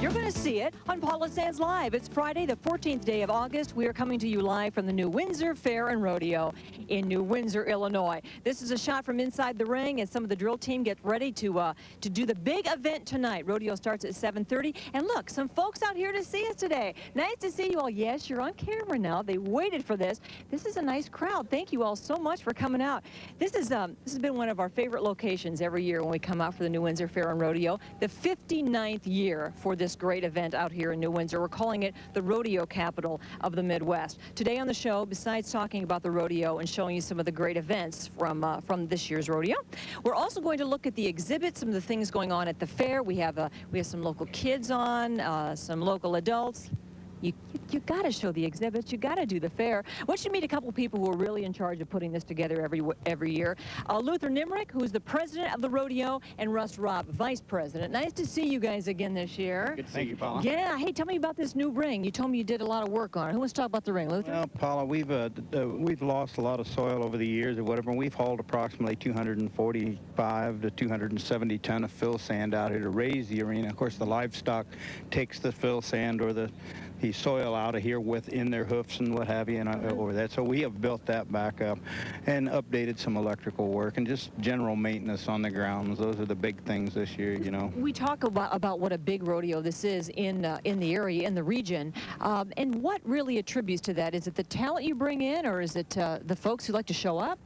you're going to see it on Paula Sands Live. It's Friday, the 14th day of August. We are coming to you live from the new Windsor Fair and Rodeo in New Windsor, Illinois. This is a shot from inside the ring as some of the drill team get ready to do the big event tonight. Rodeo starts at 7:30. And look, some folks out here to see us today. Nice to see you all. Yes, you're on camera now. They waited for this. This is a nice crowd. Thank you all so much for coming out. This has been one of our favorite locations every year when we come out for the New Windsor Fair and Rodeo. The 59th year for this great event out here in New Windsor. We're calling it the rodeo capital of the Midwest. Today on the show, besides talking about the rodeo and showing you some of the great events from this year's rodeo, we're also going to look at the exhibits, some of the things going on at the fair. We have some local kids on, some local adults. You got to show the exhibits. You got to do the fair. Once you meet a couple people who are really in charge of putting this together every year. Luther Nimrick, who's the president of the rodeo, and Russ Robb, vice president. Nice to see you guys again this year. Good to see you, Paula. Yeah. Hey, tell me about this new ring. You told me you did a lot of work on it. Who wants to talk about the ring, Luther? Well, Paula, we've lost a lot of soil over the years or whatever. And we've hauled approximately 245 to 270 ton of fill sand out here to raise the arena. Of course, the livestock takes the fill sand or the soil out of here within their hoofs and what have you, and over that. So we have built that back up and updated some electrical work and just general maintenance on the grounds. Those are the big things this year, you know. We talk about what a big rodeo this is in the area, in the region, and what really attributes to that? Is it the talent you bring in, or is it the folks who like to show up?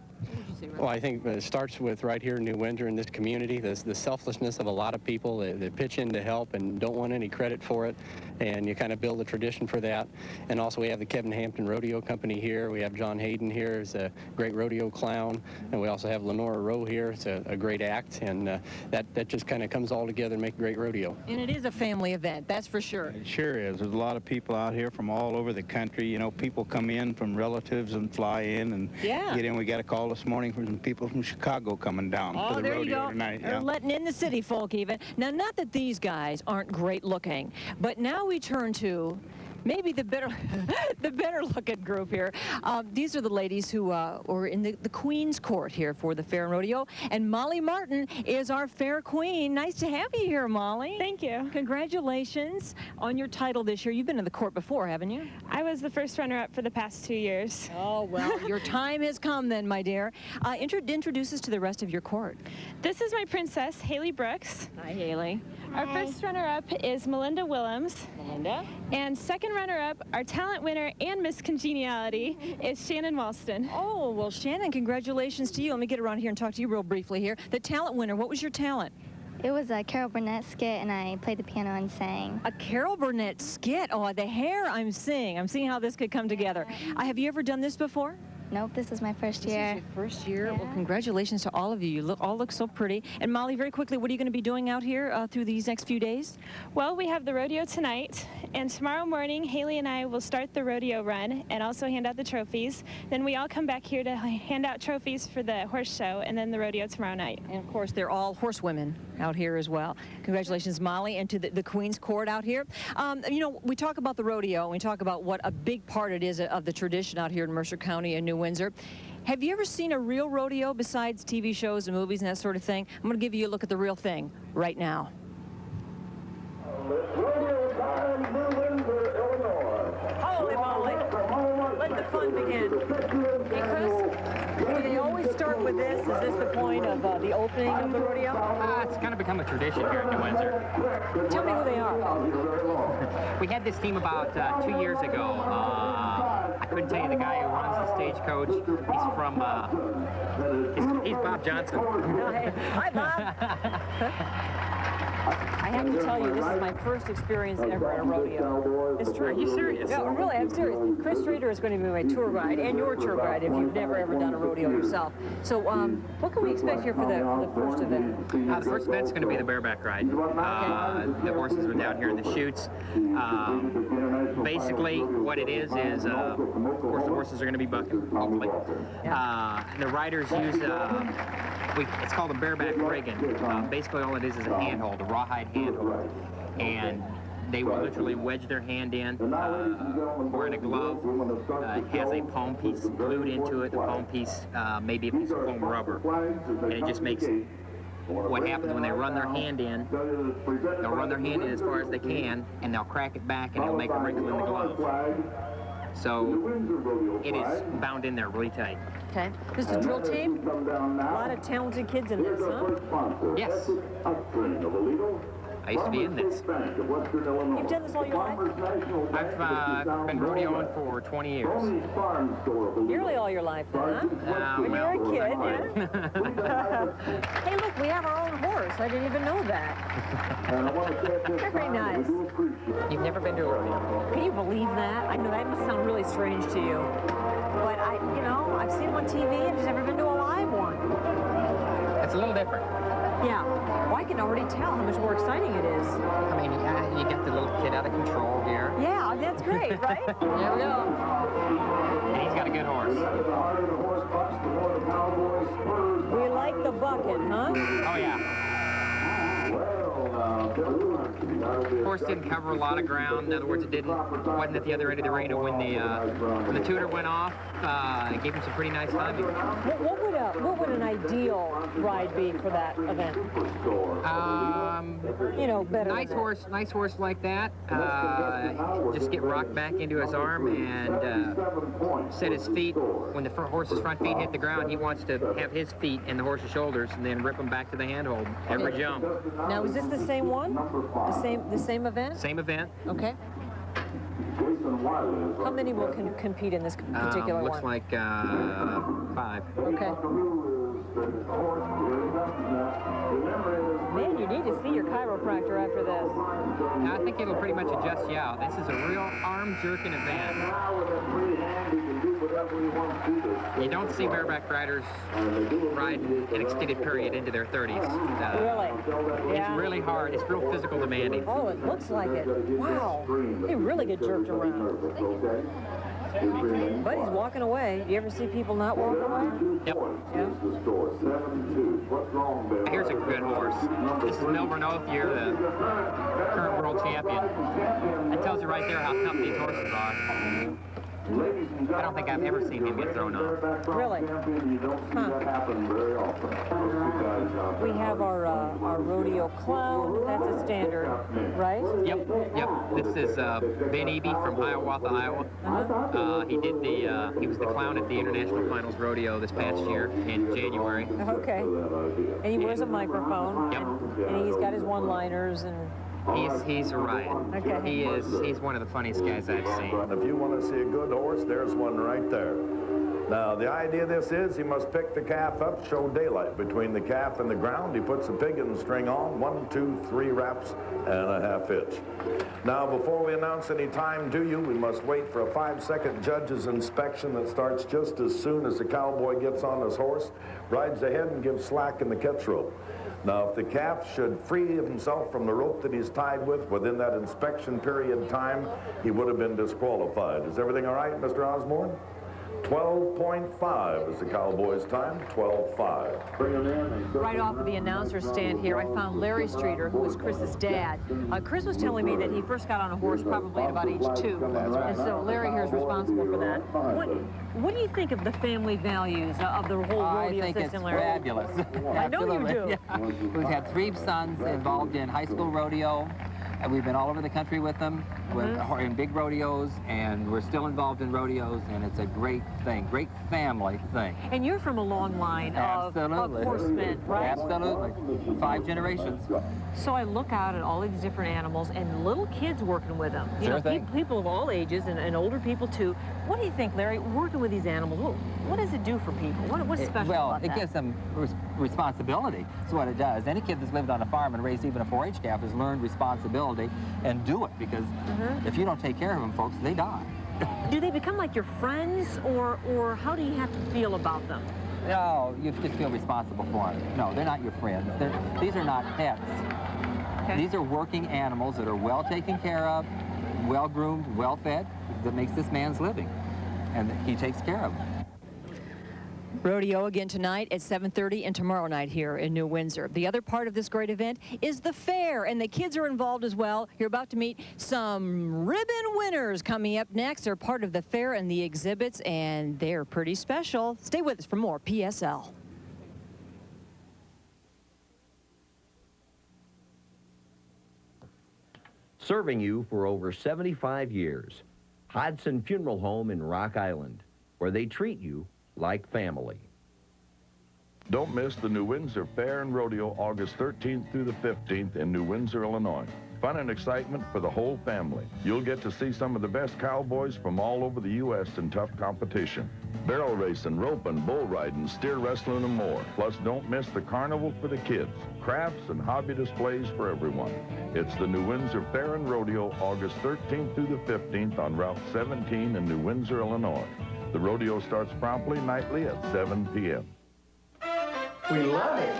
Well, I think it starts with right here in New Windsor in this community. There's the selflessness of a lot of people. They pitch in to help and don't want any credit for it, and you kind of build a tradition for that. And also we have the Kevin Hampton Rodeo Company here. We have John Hayden here, who's a great rodeo clown, and we also have Lenora Rowe here. It's a great act, and that just kind of comes all together and make a great rodeo. And it is a family event, that's for sure. It sure is. There's a lot of people out here from all over the country. You know, people come in from relatives and fly in and get in. We got a call this morning from some people from Chicago coming down for the rodeo tonight. They're letting in the city folk even. Now, not that these guys aren't great looking, but now we turn to maybe the better looking group here. These are the ladies who are in the Queen's Court here for the Fair and Rodeo. And Molly Martin is our fair queen. Nice to have you here, Molly. Thank you. Congratulations on your title this year. You've been in the court before, haven't you? I was the first runner-up for the past 2 years. Oh, well, your time has come then, my dear. Introduce us to the rest of your court. This is my princess, Haley Brooks. Hi, Haley. Our first runner-up is Melinda Willems. Melinda. And second runner-up, our talent winner and Miss Congeniality, is Shannon Walston. Oh, well, Shannon, congratulations to you. Let me get around here and talk to you real briefly here. The talent winner, what was your talent? It was a Carol Burnett skit, and I played the piano and sang. A Carol Burnett skit? Oh, the hair I'm seeing. I'm seeing how this could come together. Have you ever done this before? Nope, this is my first year. This is your first year? Yeah. Well, congratulations to all of you. You all look so pretty. And Molly, very quickly, what are you going to be doing out here through these next few days? Well, we have the rodeo tonight, and tomorrow morning, Haley and I will start the rodeo run and also hand out the trophies. Then we all come back here to hand out trophies for the horse show and then the rodeo tomorrow night. And, of course, they're all horsewomen out here as well. Congratulations, Molly, and to the Queen's Court out here. You know, we talk about the rodeo, and we talk about what a big part it is of the tradition out here in Mercer County and New Windsor. Have you ever seen a real rodeo besides TV shows and movies and that sort of thing? I'm going to give you a look at the real thing right now. Rodeo time, New Windsor, Illinois. Holy moly. Let the fun begin. Hey, Chris, do they always start with this? Is this the point of the opening of the rodeo? It's kind of become a tradition here at New Windsor. Tell me who they are. We had this team about 2 years ago. I couldn't tell you the guy who runs the stagecoach. He's from, he's Bob Johnson. Hi, Bob. I have to tell you, this is my first experience ever at a rodeo. It's true. Are you serious? Yeah, really, I'm serious. Chris Rader is going to be my tour guide and your tour guide if you've never ever done a rodeo yourself. So, what can we expect here for the first event? The first event's going to be the bareback ride. The horses are down here in the chutes. Basically, what it is, of course, the horses are going to be bucking, hopefully. The riders use, it's called a bareback rigging. Basically, all it is a handhold, a rawhide handhold. And they will literally wedge their hand in, wearing a glove. It has a palm piece glued into it. The palm piece may be a piece of foam rubber. And it just makes what happens when they run their hand in, they'll run their hand in as far as they can, and they'll crack it back, and they'll make a wrinkle in the glove. So it is bound in there really tight. Okay. This is a drill team? A lot of talented kids in this, huh? Yes. I used to be in this. You've done this all your life? I've been rodeoing for 20 years. Nearly all your life, then, huh? When you were a kid, yeah? Hey, look, we have our own horse. I didn't even know that. Very nice. You've never been to a rodeo? Can you believe that? I know that must sound really strange to you. But I've seen them on TV and just never been to a live one. It's a little different. Yeah. Well, I can already tell how much more exciting it is. I mean, you got the little kid out of control here. Yeah, that's great, right? There we go. And he's got a good horse. We like the bucket, huh? Oh, yeah. Horse didn't cover a lot of ground. In other words, wasn't at the other end of the arena when the tutor went off. It gave him some pretty nice timing. What would an ideal ride be for that event? Better. Nice horse like that. Just get rocked back into his arm and set his feet. When the horse's front feet hit the ground, he wants to have his feet in the horse's shoulders and then rip them back to the handhold every jump. Now, is this the same one? The same event? Same event. Okay. How many will compete in this particular looks one? like 5. Okay. Man, you need to see your chiropractor after this. I think it'll pretty much adjust you out. This is a real arm-jerking event. You don't see bareback riders ride an extended period into their 30s. Really? Yeah. It's really hard. It's real physical demanding. Oh, it looks like it. Wow. They really get jerked around. But he's walking away. Do you ever see people not walk away? Yep. Yeah. Here's a good horse. This is Melbourne Oath. You're the current world champion. That tells you right there how tough these horses are. I don't think I've ever seen him get thrown off. Really? Huh. We have our rodeo clown. That's a standard, right? Yep. This is Ben Eby from Hiawatha, Iowa. He was the clown at the International Finals Rodeo this past year in January. Okay. And he wears a microphone. Yep. And he's got his one-liners and... He's a riot. Okay. He's one of the funniest guys I've seen. If you want to see a good horse, there's one right there. Now, the idea of this is he must pick the calf up, show daylight between the calf and the ground. He puts a piggin string on, 1, 2, 3 wraps and a half hitch. Now, before we announce any time to you, we must wait for a 5-second judge's inspection that starts just as soon as the cowboy gets on his horse, rides ahead and gives slack in the catch rope. Now, if the calf should free himself from the rope that he's tied with within that inspection period time, he would have been disqualified. Is everything all right, Mr. Osborne? 12.5 is the Cowboys' time, 12.5. Right off of the announcer stand here, I found Larry Streeter, who was Chris's dad. Chris was telling me that he first got on a horse probably at about age 2. And so Larry here is responsible for that. What do you think of the family values of the whole rodeo I think system, it's Larry? fabulous. I know you do. Yeah. We've had 3 sons involved in high school rodeo. And we've been all over the country with them, in big rodeos, and we're still involved in rodeos, and it's a great thing, great family thing. And you're from a long line of horsemen, right? Absolutely. 5 generations. So I look out at all these different animals and little kids working with them. Sure thing. People of all ages and older people too. What do you think, Larry, working with these animals, what does it do for people? What's special about that? Well, it gives them responsibility. That's what it does. Any kid that's lived on a farm and raised even a 4-H calf has learned responsibility and do it, because if you don't take care of them, folks, they die. Do they become like your friends, or how do you have to feel about them? No, you just feel responsible for them. No, they're not your friends. These are not pets. Okay. These are working animals that are well taken care of, well groomed, well fed, that makes this man's living, and he takes care of them. Rodeo again tonight at 7:30 and tomorrow night here in New Windsor. The other part of this great event is the fair, and the kids are involved as well. You're about to meet some ribbon winners coming up next. They're part of the fair and the exhibits, and they're pretty special. Stay with us for more PSL. serving you for over 75 years. Hodson Funeral Home in Rock Island, where they treat you like family. Don't miss the New Windsor Fair and Rodeo August 13th through the 15th in New Windsor, Illinois. Fun and excitement for the whole family. You'll get to see some of the best cowboys from all over the U.S. in tough competition. Barrel racing, roping, bull riding, steer wrestling, and more. Plus, don't miss the carnival for the kids. Crafts and hobby displays for everyone. It's the New Windsor Fair and Rodeo August 13th through the 15th on Route 17 in New Windsor, Illinois. The rodeo starts promptly nightly at 7 p.m. We love it.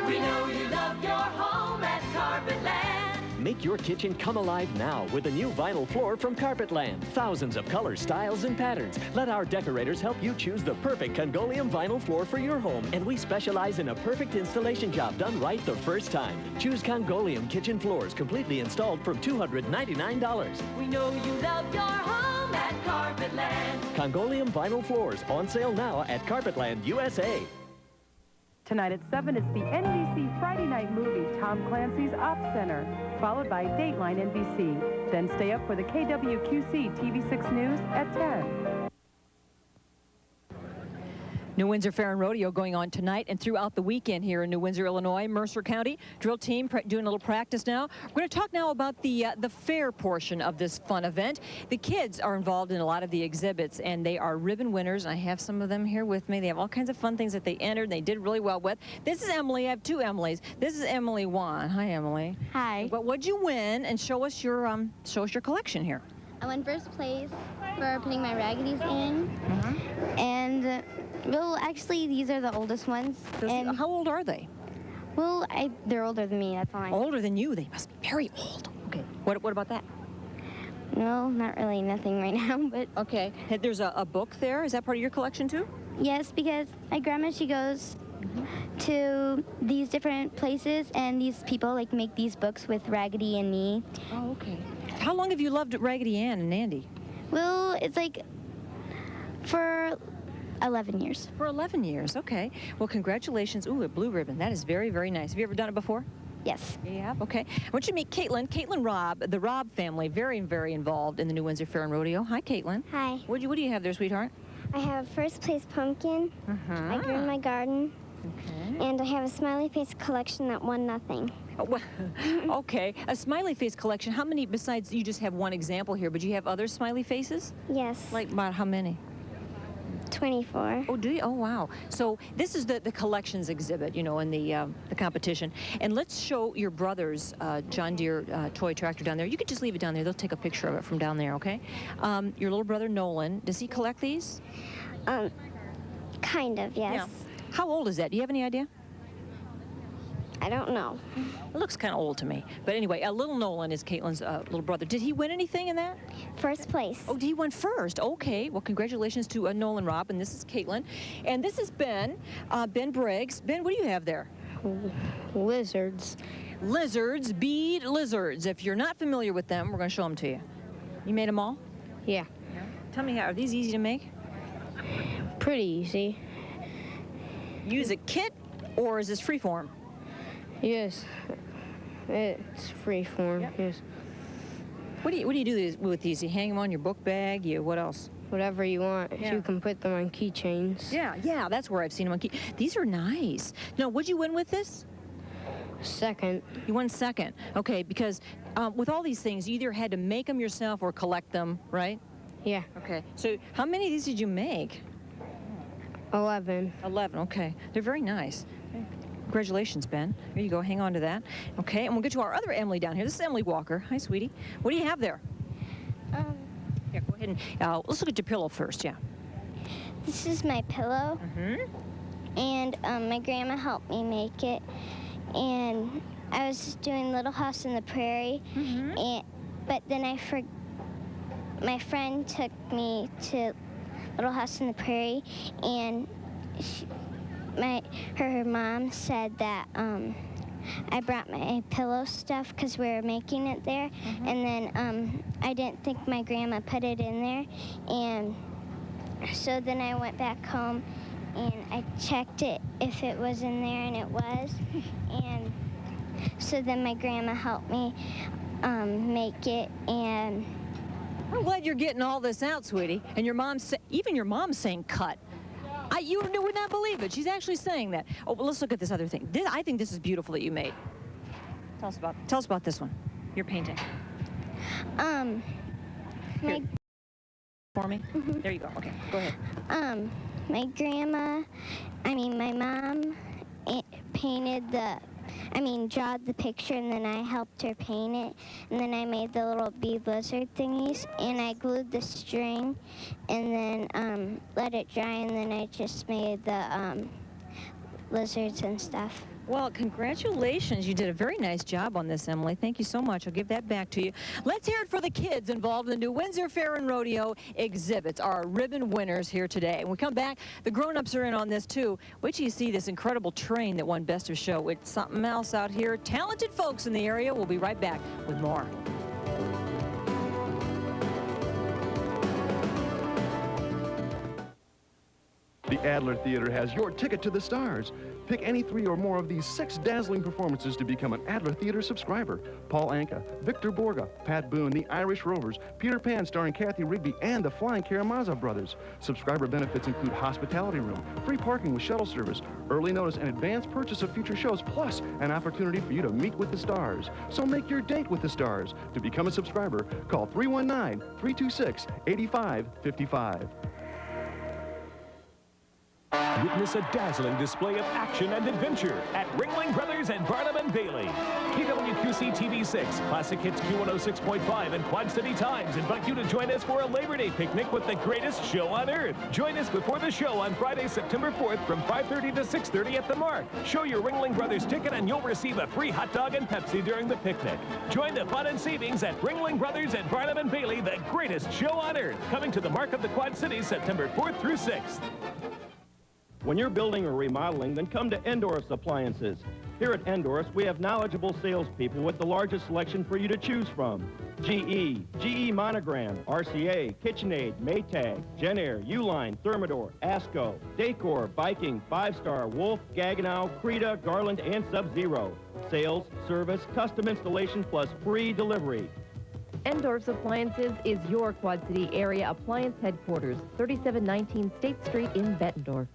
We know you love your home at Carpetland. Make your kitchen come alive now with a new vinyl floor from Carpetland. Thousands of colors, styles, and patterns. Let our decorators help you choose the perfect Congolium vinyl floor for your home, and we specialize in a perfect installation job done right the first time. Choose Congolium kitchen floors completely installed from $299. We know you love your home at Carpetland. Congolium vinyl floors on sale now at Carpetland USA. Tonight at 7, it's the NBC Friday night movie, Tom Clancy's Op Center, followed by Dateline NBC. Then stay up for the KWQC TV6 News at 10. New Windsor Fair and Rodeo going on tonight and throughout the weekend here in New Windsor, Illinois. Mercer County drill team doing a little practice now. We're going to talk now about the fair portion of this fun event. The kids are involved in a lot of the exhibits, and they are ribbon winners. I have some of them here with me. They have all kinds of fun things that they entered and they did really well with. This is Emily. I have two Emilys. This is Emily Wan. Hi, Emily. Hi. What'd you win? And show us your collection here. I won first place for putting my raggities in. And, well, actually, these are the oldest ones. And how old are they? Well, they're older than me, that's fine. Older than you? They must be very old. Okay. What about that? No, not really, nothing right now, but... Okay. There's a book there. Is that part of your collection, too? Yes, because my grandma, she goes to these different places, and these people, like, make these books with Raggedy and me. Oh, okay. How long have you loved Raggedy Ann and Andy? Well, it's like for 11 years. For 11 years, okay. Well, congratulations. Ooh, a blue ribbon. That is very, very nice. Have you ever done it before? Yes. Yeah, okay. I want you to meet Caitlin. Caitlin Robb, the Robb family, very, very involved in the New Windsor Fair and Rodeo. Hi, Caitlin. Hi. What do you have there, sweetheart? I have first place pumpkin. I grew in my garden. Okay. And I have a smiley face collection that won nothing. Oh, well, okay, a smiley face collection. How many, besides, you just have one example here, but you have other smiley faces? Yes. Like about how many? 24. Oh, do you? Oh, wow. So this is the collections exhibit, you know, in the competition. And let's show your brother's John Deere toy tractor down there. You could just leave it down there. They'll take a picture of it from down there, okay? Your little brother, Nolan, does he collect these? Kind of, yes. Yeah. How old is that? Do you have any idea? I don't know. It looks kind of old to me. But anyway, little Nolan is Caitlin's little brother. Did he win anything in that? First place. Oh, he won first. Okay. Well, congratulations to Nolan Robb, and this is Caitlin. And this is Ben, Ben Briggs. Ben, what do you have there? Lizards. Lizards, bead lizards. If you're not familiar with them, we're going to show them to you. You made them all? Yeah. Tell me, are these easy to make? Pretty easy. Use a kit, or is this free form? Yes, it's free form. Yep. Yes. What do you do with these? You hang them on your book bag. What else? Whatever you want. Yeah. You can put them on keychains. Yeah, that's where I've seen them on These are nice. Now, what'd you win with this? Second. You won second. Okay, because with all these things, you either had to make them yourself or collect them, right? Yeah. Okay. So how many of these did you make? 11. 11. Okay. They're very nice. Congratulations, Ben. Here you go. Hang on to that. Okay, and we'll get to our other Emily down here. This is Emily Walker. Hi, sweetie. What do you have there? Here, go ahead and let's look at your pillow first. Yeah. This is my pillow. And my grandma helped me make it. And I was just doing Little House on the Prairie. But then my friend took me to Little House on the Prairie, and her mom said that I brought my pillow stuff because we were making it there, and then I didn't think my grandma put it in there, and so then I went back home and I checked it if it was in there, and it was, and so then my grandma helped me make it, and I'm glad you're getting all this out, sweetie. And your mom, even your mom's saying cut. You would not believe it. She's actually saying that. Oh, well, let's look at this other thing. I think this is beautiful that you made. Tell us about this one. Your painting. For me? Mm-hmm. There you go. Okay, go ahead. My mom painted drawed the picture, and then I helped her paint it, and then I made the little bead lizard thingies, and I glued the string, and then let it dry, and then I just made the lizards and stuff. Well, congratulations. You did a very nice job on this, Emily. Thank you so much. I'll give that back to you. Let's hear it for the kids involved in the new Windsor Fair and Rodeo exhibits, our ribbon winners here today. When we come back, the grown-ups are in on this, too. Wait till you see this incredible train that won Best of Show. It's something else out here. Talented folks in the area. We'll be right back with more. The Adler Theater has your ticket to the stars. Pick any 3 or more of these 6 dazzling performances to become an Adler Theater subscriber. Paul Anka, Victor Borga, Pat Boone, the Irish Rovers, Peter Pan starring Kathy Rigby, and the Flying Karamazov Brothers. Subscriber benefits include hospitality room, free parking with shuttle service, early notice and advance purchase of future shows, plus an opportunity for you to meet with the stars. So make your date with the stars. To become a subscriber, call 319-326-8555. Witness a dazzling display of action and adventure at Ringling Brothers and Barnum & Bailey. KWQC TV6, Classic Hits Q106.5, and Quad City Times invite you to join us for a Labor Day picnic with the greatest show on earth. Join us before the show on Friday, September 4th from 5:30 to 6:30 at the Mark. Show your Ringling Brothers ticket and you'll receive a free hot dog and Pepsi during the picnic. Join the fun and savings at Ringling Brothers and Barnum & Bailey, the greatest show on earth. Coming to the Mark of the Quad Cities, September 4th through 6th. When you're building or remodeling, then come to Endorf's Appliances. Here at Endorf's, we have knowledgeable salespeople with the largest selection for you to choose from. GE Monogram, RCA, KitchenAid, Maytag, Genair, Uline, Thermador, Asco, Dacor, Viking, 5-Star, Wolf, Gaggenau, Creta, Garland, and Sub-Zero. Sales, service, custom installation, plus free delivery. Endorf's Appliances is your Quad City area appliance headquarters, 3719 State Street in Bettendorf.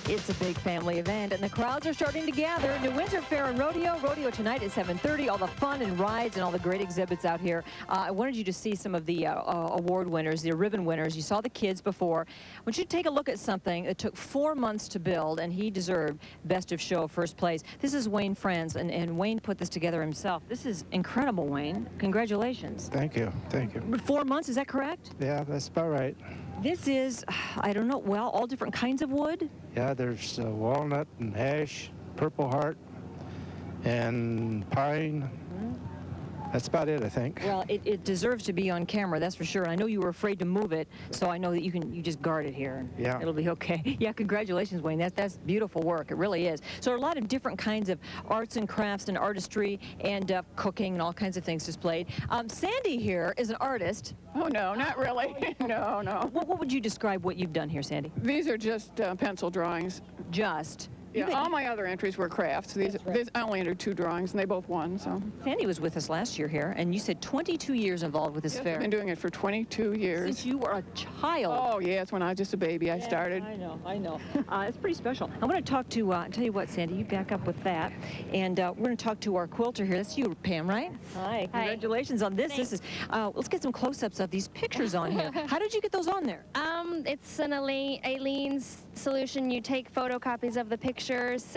It's a big family event, and the crowds are starting to gather. New Windsor Fair and Rodeo. Rodeo tonight at 7:30. All the fun and rides and all the great exhibits out here. I wanted you to see some of the award winners, the ribbon winners. You saw the kids before. I want you to take a look at something that took 4 months to build, and he deserved Best of Show first place. This is Wayne Franz, and Wayne put this together himself. This is incredible, Wayne. Congratulations. Thank you. Thank you. 4 months, is that correct? Yeah, that's about right. This is, I don't know, well, all different kinds of wood? Yeah, there's walnut and ash, purple heart, and pine. That's about it, I think. Well, it deserves to be on camera, that's for sure. And I know you were afraid to move it, so I know that you just guard it here. And yeah. It'll be okay. Yeah, congratulations, Wayne. That's beautiful work. It really is. So there are a lot of different kinds of arts and crafts and artistry and cooking and all kinds of things displayed. Sandy here is an artist. Oh, no, not really. No. What would you describe what you've done here, Sandy? These are just pencil drawings. Just? Yeah, all my other entries were crafts. These I only entered 2 drawings, and they both won. So Sandy was with us last year here, and you said 22 years involved with this fair. I've been doing it for 22 years. Since you were a child. Oh, yes, when I was just a baby, I started. I know. It's pretty special. I want to talk to, tell you what, Sandy, you back up with that, and we're going to talk to our quilter here. That's you, Pam, right? Hi. Congratulations on this. Thanks. This is, let's get some close-ups of these pictures on here. How did you get those on there? It's an Aleene's solution. You take photocopies of the pictures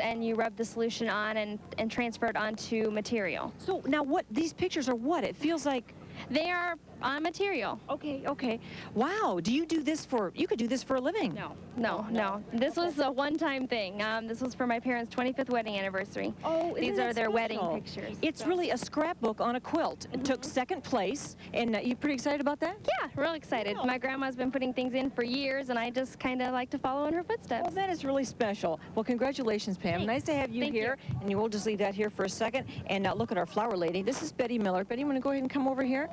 and you rub the solution on and transfer it onto material. So now these pictures are what? It feels like... They are on material. Okay. Wow. Do you do this you could do this for a living? No. This was a one-time thing. This was for my parents' 25th wedding anniversary. Oh, these are their special? wedding pictures. It's really a scrapbook on a quilt. It took 2nd place, and you pretty excited about that? Yeah, real excited. My grandma's been putting things in for years, and I just kind of like to follow in her footsteps. Well, that is really special. Well, congratulations, Pam. Thanks. Nice to have you here. And we'll just leave that here for a second. And now look at our flower lady. This is Betty Miller. Betty, you want to go ahead and come over here?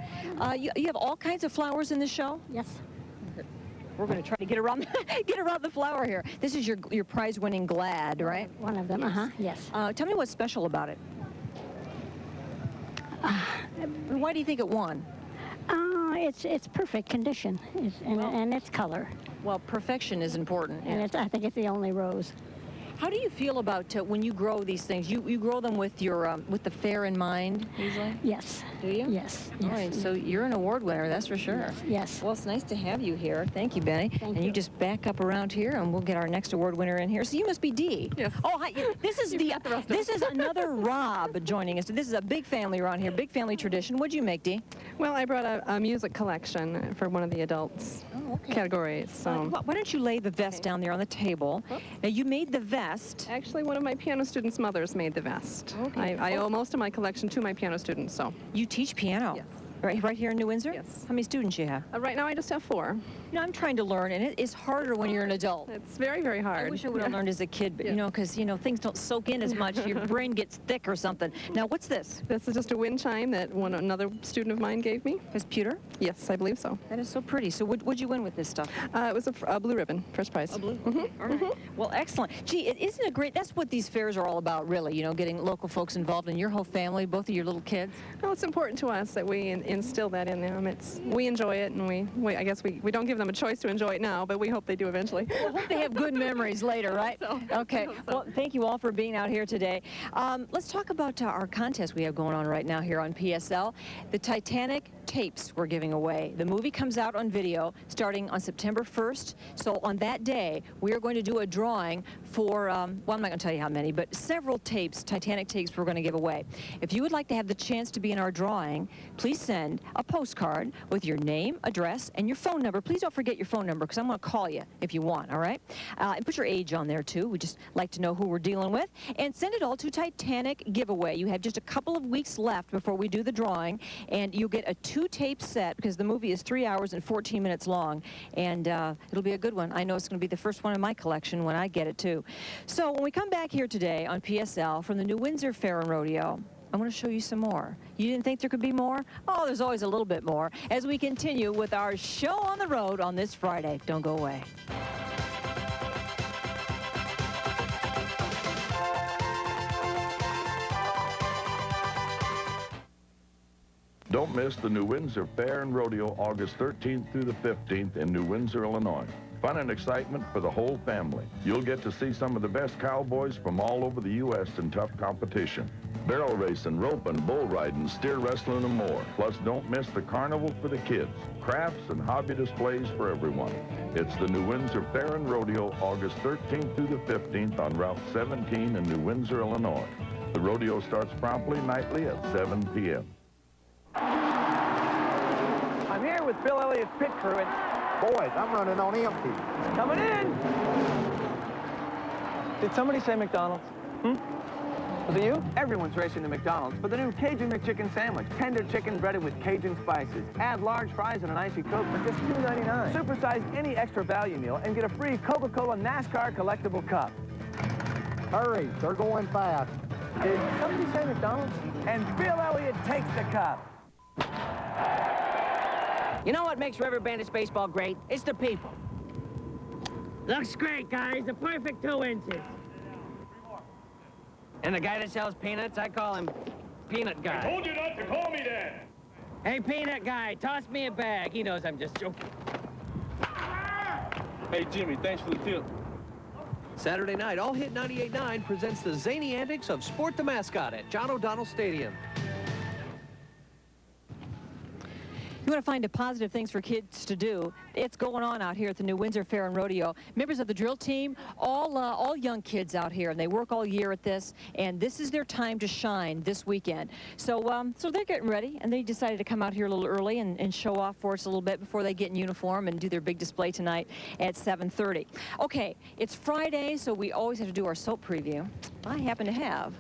You have all kinds of flowers in this show? Yes. We're going to try to get around the flower here. This is your prize-winning Glad, right? One of them, yes. Tell me what's special about it. Why do you think it won? It's perfect condition, and it's color. Well, perfection is important. And I think it's the only rose. How do you feel about when you grow these things? You grow them with your with the fair in mind, usually? Yes. Do you? Yes. All right, so you're an award winner, that's for sure. Yes. Well, it's nice to have you here. Thank you, Benny. Thank you just back up around here, and we'll get our next award winner in here. So you must be Dee. Yes. Oh, hi. This is this is another Rob joining us. This is a big family around here, big family tradition. What'd you make, Dee? Well, I brought a music collection for one of the adults categories. So why don't you lay the vest down there on the table? Now, you made the vest. Actually, one of my piano students' mothers made the vest. Okay. I owe most of my collection to my piano students. So you teach piano? Yes. Right here in New Windsor? Yes. How many students you have? Right now I just have 4. You know, I'm trying to learn, and it is harder when you're an adult. It's very, very hard. I wish I would have learned as a kid, but you know, because things don't soak in as much. Your brain gets thick or something. Now, what's this? This is just a wind chime that another student of mine gave me. His pewter? Yes, I believe so. That is so pretty. So what'd you win with this stuff? It was a blue ribbon, first prize. A blue? Okay. All right. Well, excellent. Gee, isn't it great? That's what these fairs are all about, really, getting local folks involved in your whole family, both of your little kids. Well, it's important to us that we instill that in them. We enjoy it, and I guess we don't give them a choice to enjoy it now, but we hope they do eventually. Well, I hope they have good memories later, right? Okay. Well, thank you all for being out here today. Let's talk about our contest we have going on right now here on PSL. The Titanic tapes we're giving away. The movie comes out on video starting on September 1st. So on that day, we are going to do a drawing for, well, I'm not going to tell you how many, but several tapes, Titanic tapes we're going to give away. If you would like to have the chance to be in our drawing, please send a postcard with your name, address, and your phone number. Please don't forget your phone number, because I'm going to call you if you want, all right? And put your age on there, too. We just like to know who we're dealing with. And send it all to Titanic Giveaway. You have just a couple of weeks left before we do the drawing, and you'll get a 2-tape set, because the movie is 3 hours and 14 minutes long, and it'll be a good one. I know it's going to be the first one in my collection when I get it, too. So when we come back here today on PSL from the New Windsor Fair and Rodeo, I want to show you some more. You didn't think there could be more? Oh, there's always a little bit more as we continue with our show on the road on this Friday. Don't go away. Don't miss the New Windsor Fair and Rodeo August 13th through the 15th in New Windsor, Illinois. Fun and excitement for the whole family. You'll get to see some of the best cowboys from all over the U.S. in tough competition. Barrel racing, roping, bull riding, steer wrestling, and more. Plus, don't miss the carnival for the kids. Crafts and hobby displays for everyone. It's the New Windsor Fair and Rodeo August 13th through the 15th on Route 17 in New Windsor, Illinois. The rodeo starts promptly nightly at 7 p.m. I'm here with Bill Elliott's pit crew, and boys, I'm running on empty. Coming in. Did somebody say McDonald's? Was it you? Everyone's racing to McDonald's for the new Cajun McChicken sandwich. Tender chicken breaded with Cajun spices. Add large fries and an icy Coke for just $2.99. Supersize any extra value meal and get a free Coca-Cola NASCAR collectible cup. Hurry, they're going fast. Did somebody say McDonald's? And Bill Elliott takes the cup. You know what makes River Bandits baseball great? It's the people. Looks great, guys. The perfect 2 inches. And the guy that sells peanuts, I call him Peanut Guy. I told you not to call me that. Hey, Peanut Guy, toss me a bag. He knows I'm just joking. Hey, Jimmy, thanks for the tip. Saturday night, All Hit 98.9 presents the zany antics of Sport the Mascot at John O'Donnell Stadium. You want to find positive things for kids to do, it's going on out here at the New Windsor Fair and Rodeo. Members of the drill team, all young kids out here, and they work all year at this, and this is their time to shine this weekend. So so they're getting ready, and they decided to come out here a little early and show off for us a little bit before they get in uniform and do their big display tonight at 7:30. Okay, it's Friday, so we always have to do our soap preview. I happen to have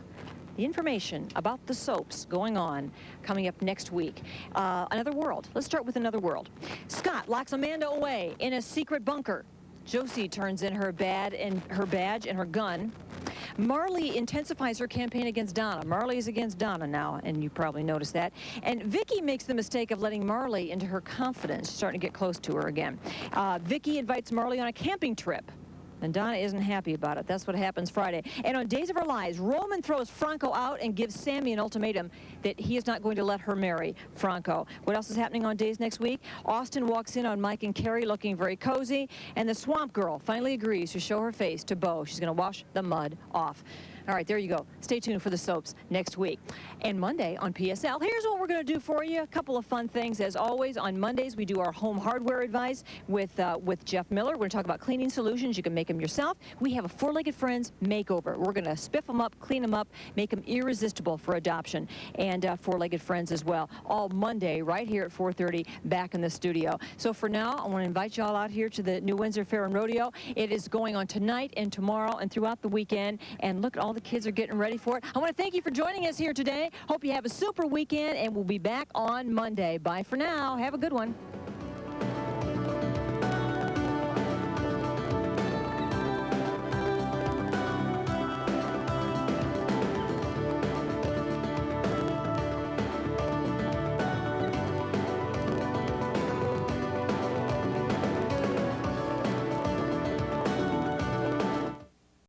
the information about the soaps going on coming up next week. Another World. Let's start with Another World. Scott locks Amanda away in a secret bunker. Josie turns in her badge and her gun. Marley intensifies her campaign against Donna. Marley is against Donna now, and you probably noticed that. And Vicky makes the mistake of letting Marley into her confidence, starting to get close to her again. Vicky invites Marley on a camping trip. And Donna isn't happy about it. That's what happens Friday. And on Days of Our Lives, Roman throws Franco out and gives Sammy an ultimatum that he is not going to let her marry Franco. What else is happening on Days next week? Austin walks in on Mike and Carrie looking very cozy, and the Swamp Girl finally agrees to show her face to Bo. She's going to wash the mud off. All right, there you go. Stay tuned for the soaps next week. And Monday on PSL, here's what we're going to do for you. A couple of fun things. As always, on Mondays, we do our home hardware advice with Jeff Miller. We're going to talk about cleaning solutions. You can make them yourself. We have a Four-Legged Friends makeover. We're going to spiff them up, clean them up, make them irresistible for adoption. And Four-Legged Friends as well. All Monday right here at 4:30 back in the studio. So for now, I want to invite you all out here to the New Windsor Fair and Rodeo. It is going on tonight and tomorrow and throughout the weekend. And look at all the kids are getting ready for it. I want to thank you for joining us here today. Hope you have a super weekend, and we'll be back on Monday. Bye for now. Have a good one.